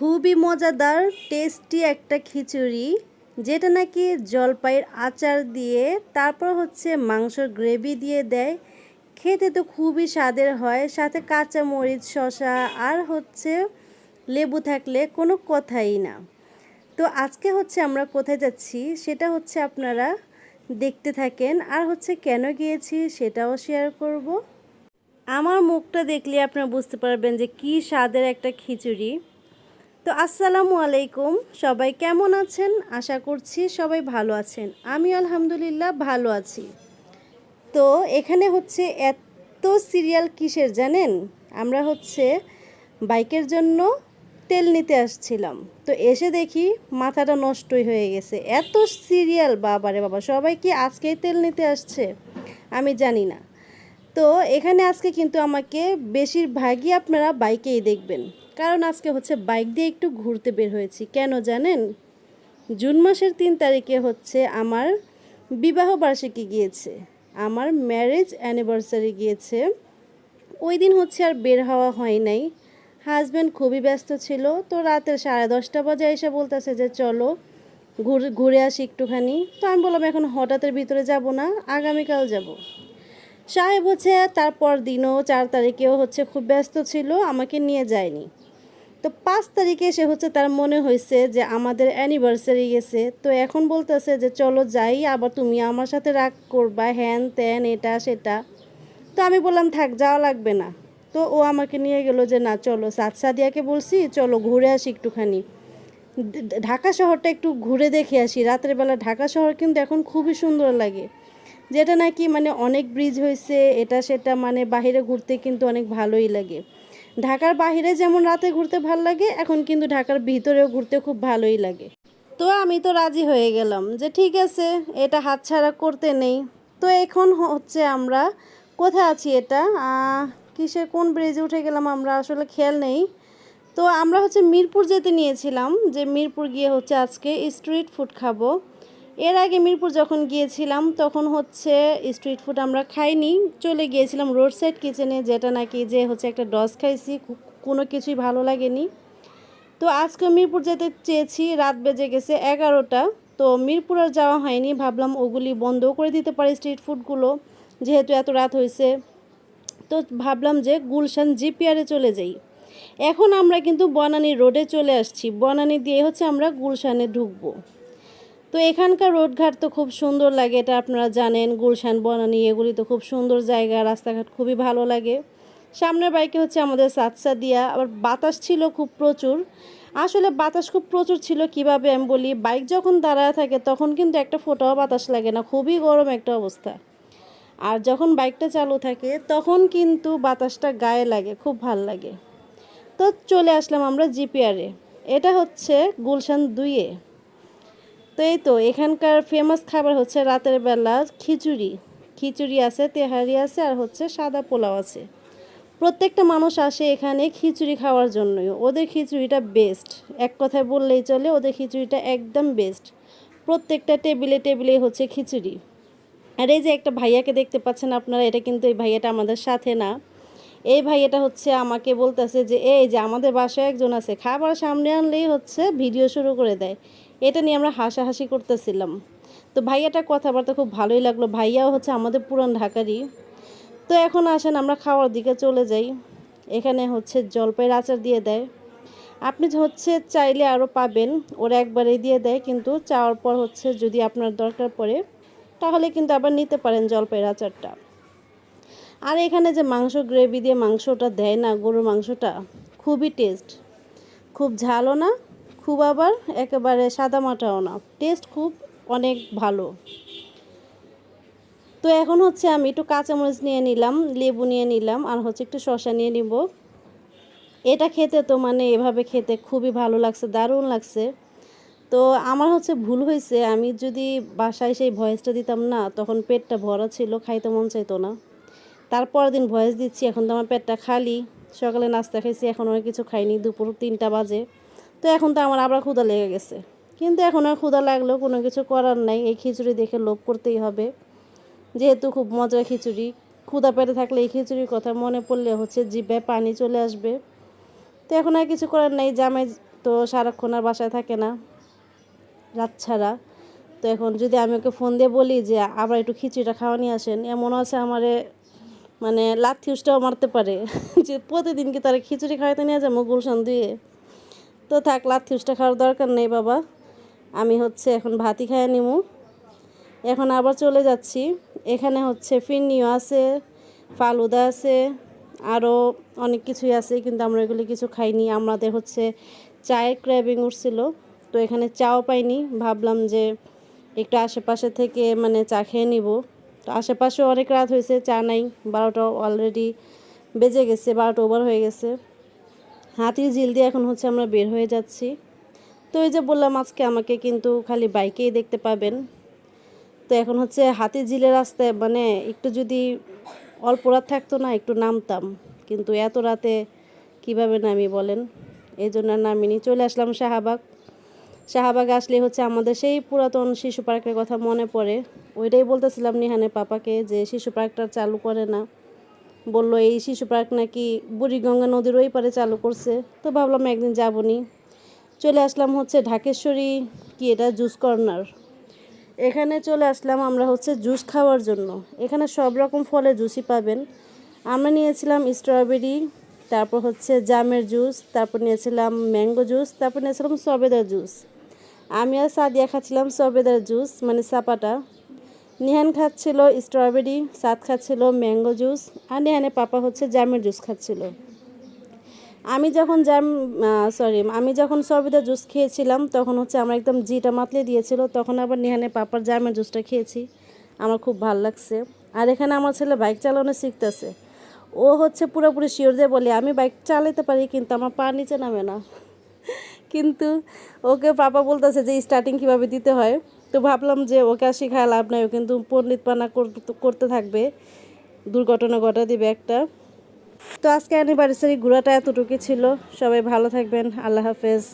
খুবই মজাদার টেস্টি একটা খিচুড়ি, যেটা নাকি জলপাইয়ের আচার দিয়ে তারপর হচ্ছে মাংসর গ্রেভি দিয়ে দেয়। খেতে তো খুবই স্বাদের হয়, সাথে কাঁচা মরিচ, শসা আর হচ্ছে লেবু থাকলে কোনো কথাই না। তো আজকে হচ্ছে আমরা কোথায় যাচ্ছি সেটা হচ্ছে আপনারা দেখতে থাকেন, আর হচ্ছে কেন গিয়েছি সেটাও শেয়ার করব। আমার মুখটা দেখলে আপনারা বুঝতে পারবেন যে কী স্বাদের একটা খিচুড়ি। তো আসসালামু আলাইকুম, সবাই কেমন আছেন? আশা করছি সবাই ভালো আছেন। আমি আলহামদুলিল্লাহ ভালো আছি। তো এখানে হচ্ছে এত সিরিয়াল কিসের জানেন? আমরা হচ্ছে বাইকের জন্য তেল নিতে আসছিলাম, তো এসে দেখি মাথাটা নষ্টই হয়ে গেছে। এত সিরিয়াল, বাবারে বাবা, সবাই কি আজকেই তেল নিতে আসছে আমি জানি না। তো এখানে আজকে কিন্তু আমাকে বেশিরভাগই আপনারা বাইকেই দেখবেন, কারণ আজকে হচ্ছে বাইক দিয়ে একটু ঘুরতে বের হয়েছি। কেন জানেন? জুন মাসের 3 তারিখে হচ্ছে আমার বিবাহ বার্ষিকী গিয়েছে, আমার ম্যারেজ অ্যানিভার্সারি গিয়েছে। ওই দিন হচ্ছে আর বের হওয়া হয় নাই। হাজব্যান্ড খুবই ব্যস্ত ছিল, তো রাতের 10:30 বাজে এসে বলতেছে যে চলো ঘুরে আসি একটুখানি। তো আমি বললাম এখন হঠাৎের ভিতরে যাব না, আগামীকাল যাব। সাহেব হচ্ছে তারপর দিনও 4 তারিখেও হচ্ছে খুব ব্যস্ত ছিল, আমাকে নিয়ে যায়নি। তো 5 তারিখে সে হচ্ছে তার মনে হয়েছে যে আমাদের অ্যানিভার্সারি গেছে, তো এখন বলতেছে যে চলো যাই, আবার তুমি আমার সাথে রাগ করবা, হ্যান ত্যান এটা সেটা। তো আমি বললাম থাক, যাওয়া লাগবে না। তো ও আমাকে নিয়ে গেল যে না চলো, সাদিয়াকে বলছি চলো ঘুরে আসি একটুখানি, ঢাকা শহরটা একটু ঘুরে দেখে আসি। রাতের বেলা ঢাকা শহর কিন্তু এখন খুবই সুন্দর লাগে, যেটা নাকি মানে অনেক ব্রিজ হয়েছে এটা সেটা, মানে বাহিরে ঘুরতে কিন্তু অনেক ভালোই লাগে। ঢাকার বাইরে যেমন রাতে ঘুরতে ভালো লাগে, এখন কিন্তু ঢাকার ভিতরেও ঘুরতে খুব ভালোই লাগে। তো আমি তো রাজি হয়ে গেলাম যে ঠিক আছে, এটা হাতছাড়া করতে নেই। তো এখন হচ্ছে আমরা কোথায় আছি, এটা কিসের কোন ব্রিজে উঠে গেলাম আমরা আসলে খেয়াল নেই। তো আমরা হচ্ছে মিরপুর যেতে নিয়েছিলাম, যে মিরপুর গিয়ে হচ্ছে আজকে স্ট্রিট ফুড খাবো। এর আগে মিরপুর যখন গিয়েছিলাম তখন হচ্ছে স্ট্রিট ফুড আমরা খাইনি, চলে গিয়েছিলাম রোড সাইড কিচেনে, যেটা নাকি যে হচ্ছে একটা ডস খাইছি, কোনো কিছুই ভালো লাগেনি। তো আজকে মিরপুর যেতে চেয়েছি, রাত বেজে গেছে 11টা। তো মিরপুর আর যাওয়া হয়নি, ভাবলাম ওগুলি বন্ধও করে দিতে পারি স্ট্রিট ফুডগুলো, যেহেতু এত রাত হয়েছে। তো ভাবলাম যে গুলশান জিপিআরে চলে যাই। এখন আমরা কিন্তু বনানী রোডে চলে আসছি, বনানী দিয়ে হচ্ছে আমরা গুলশানে ঢুকবো। তো এখানকার রোডঘাট তো খুব সুন্দর লাগে, এটা আপনারা জানেন। গুলশান, বনানী এগুলি তো খুব সুন্দর জায়গা, রাস্তাঘাট খুবই ভালো লাগে। সামনের বাইকে হচ্ছে আমাদের সাদিয়া, আবার বাতাস ছিল খুব প্রচুর। আসলে বাতাস খুব প্রচুর ছিল কিভাবে আমি বলি, বাইক যখন দাঁড়ায় থাকে তখন কিন্তু একটা ফোঁটাও বাতাস লাগে না, খুবই গরম একটা অবস্থা। আর যখন বাইকটা চালু থাকে তখন কিন্তু বাতাসটা গায়ে লাগে, খুব ভাল লাগে। তো চলে আসলাম আমরা জিপিআরে, এটা হচ্ছে গুলশান 2-এ। তো এই তো এখানকার ফেমাস খাবার হচ্ছে রাতের বেলা খিচুড়ি। খিচুড়ি আছে, তেহারি আছে, আর হচ্ছে সাদা পোলাও আছে। প্রত্যেকটা মানুষ আসে এখানে খিচুড়ি খাওয়ার জন্যই, ওদের খিচুড়িটা বেস্ট, এক কথায় বললেই চলে, ওদের খিচুড়িটা একদম বেস্ট। প্রত্যেকটা টেবিলে টেবিলে হচ্ছে খিচুড়ি। আর এই যে একটা ভাইয়াকে দেখতে পাচ্ছেন আপনারা, এটা কিন্তু এই ভাইয়াটা আমাদের সাথে না। এই ভাইয়াটা হচ্ছে আমাকে বলতেছে যে এই যে আমাদের বাসায় একজন আছে, খাবার সামনে আনলেই হচ্ছে ভিডিও শুরু করে দেয়। এটা নিয়ে আমরা হাসাহাসি করতেছিলাম। তো ভাইয়াটার কথাবার্তা খুব ভালোই লাগলো, ভাইয়াও হচ্ছে আমাদের পুরান ঢাকারই। তো এখন আসেন আমরা খাওয়ার দিকে চলে যাই। এখানে হচ্ছে জলপাইয়ের আচার দিয়ে দেয়, আপনি হচ্ছে চাইলে আরও পাবেন, ওরা একবারেই দিয়ে দেয়, কিন্তু চাওয়ার পর হচ্ছে যদি আপনার দরকার পড়ে তাহলে কিন্তু আবার নিতে পারেন জলপাইয়ের আচারটা। আর এখানে যে মাংস গ্রেভি দিয়ে মাংসটা দেয় না, গরুর মাংসটা খুবই টেস্ট, খুব ঝালও না, খুব আবার একেবারে সাদামাটাও না, টেস্ট খুব অনেক ভালো। তো এখন হচ্ছে আমি একটু কাঁচামরিচ নিয়ে নিলাম, লেবু নিয়ে নিলাম, আর হচ্ছে একটু শসা নিয়ে নিব। এটা খেতে তো মানে এভাবে খেতে খুবই ভালো লাগছে, দারুণ লাগছে। তো আমার হচ্ছে ভুল হয়েছে, আমি যদি বাসায় সেই ভয়েসটা দিতাম না, তখন পেটটা ভরা ছিল, খাইতে মন চাইতো না। তারপর দিন ভয়েস দিচ্ছি, এখন তো আমার পেটটা খালি। সকালে নাস্তা খাইছি, এখন আর কিছু খাইনি, দুপুর 3টা বাজে। তো এখন তো আমার আবার ক্ষুধা লেগে গেছে, কিন্তু এখন আর ক্ষুধা লাগলেও কোনো কিছু করার নাই, এই খিচুড়ি দেখে লোভ করতেই হবে, যেহেতু খুব মজার খিচুড়ি। ক্ষুধা পেটে থাকলে এই খিচুড়ির কথা মনে পড়লে হচ্ছে জিভে পানি চলে আসবে। তো তো এখন আর কিছু করার নেই, জামাই তো সারাক্ষণ আর বাসায় থাকে না রাত ছাড়া। তো এখন যদি আমি ওকে ফোন দিয়ে বলি যে আবার একটু খিচুড়িটা খাওয়া নিয়ে আসেন, এমন আছে আমারে মানে লাথি উষ্টাও মারতে পারে যে প্রতিদিন কি তারা খিচুড়ি খাওয়াইতে নিয়ে যাবো গুলশান দিয়ে। তো থাক, লাথি উষ্টা খাওয়ার দরকার নেই বাবা, আমি হচ্ছে এখন ভাতই খাইয়ে নিমু। এখন আবার চলে যাচ্ছি, এখানে হচ্ছে ফিরনিও আছে, ফালুদা আছে, আরও অনেক কিছুই আছে, কিন্তু আমরা এগুলি কিছু খাইনি। আমাদের হচ্ছে চায়ের ক্র্যাভিং উঠছিল, তো এখানে চাও পাইনি, ভাবলাম যে একটু আশেপাশে থেকে মানে চা খেয়ে নিব। তো আশেপাশে অনেক রাত হয়েছে, চা নাই, 12টা অলরেডি বেজে গেছে, 12টা ওভার হয়ে গেছে। হাতির ঝিল দিয়ে এখন হচ্ছে আমরা বের হয়ে যাচ্ছি। তো এই যে বললাম আজকে আমাকে কিন্তু খালি বাইকেই দেখতে পাবেন। তো এখন হচ্ছে হাতির ঝিলের রাস্তায় মানে একটু যদি অল্প রাত থাকতো না একটু নামতাম, কিন্তু এত রাতে কিভাবে নামি বলেন, এই জন্য নামিনি। চলে আসলাম শাহবাগ। শাহবাগে আসলে হচ্ছে আমাদের সেই পুরাতন শিশু পার্কের কথা মনে পড়ে। ওইটাই বলতেছিলাম নিহানের পাপাকে যে শিশু পার্কটা চালু করে না, বললো এই শিশু পার্ক নাকি বুড়িগঙ্গা নদীর ওই পারে চালু করছে। তো ভাবলাম একদিন যাবনি। চলে আসলাম হচ্ছে ঢাকেশ্বরী কি এটা জুস কর্নার, এখানে চলে আসলাম আমরা হচ্ছে জুস খাওয়ার জন্য। এখানে সব রকম ফলের জুসই পাবেন। আমরা নিয়েছিলাম স্ট্রবেরি, তারপর হচ্ছে জামের জুস, তারপর নিয়েছিলাম ম্যাঙ্গো জুস, তারপর নিয়েছিলাম সবেদার জুস। আমি আর সাদিয়া খাচ্ছিলাম সবেদার জুস মানে সাপাটা, নিহান খাচ্ছিল স্ট্রবেরি, সাদ খাচ্ছিল ম্যাঙ্গো জুস, আর নিহানের পাপা হচ্ছে জামের জুস খাচ্ছিল। আমি যখন সবেদা জুস খেয়েছিলাম তখন হচ্ছে আমার একদম জিটা মাতলে দিয়েছিল, তখন আবার নিহানের পাপার জামের জুসটা খেয়েছি, আমার খুব ভালো লাগছে। আর এখানে আমার ছেলে বাইক চালানো শিখতেছে, ও হচ্ছে পুরোপুরি শিওর দিয়ে বলে আমি বাইক চালাতে পারি কিন্তু আমার পা নিচে নামে না কিন্তু ওকে পাপা বলতেছে যে স্টার্টিং কীভাবে দিতে হয়। তো ভাবলাম যে ওকে আর শেখায় লাভ নাই, ও কিন্তু পণ্ডিতপানা করতে থাকবে, দুর্ঘটনা ঘটা দিবে একটা। তো আজকে অ্যানিভার্সারি ঘোরাটা এতটুকুই ছিল। সবাই ভালো থাকবেন, আল্লাহ হাফেজ।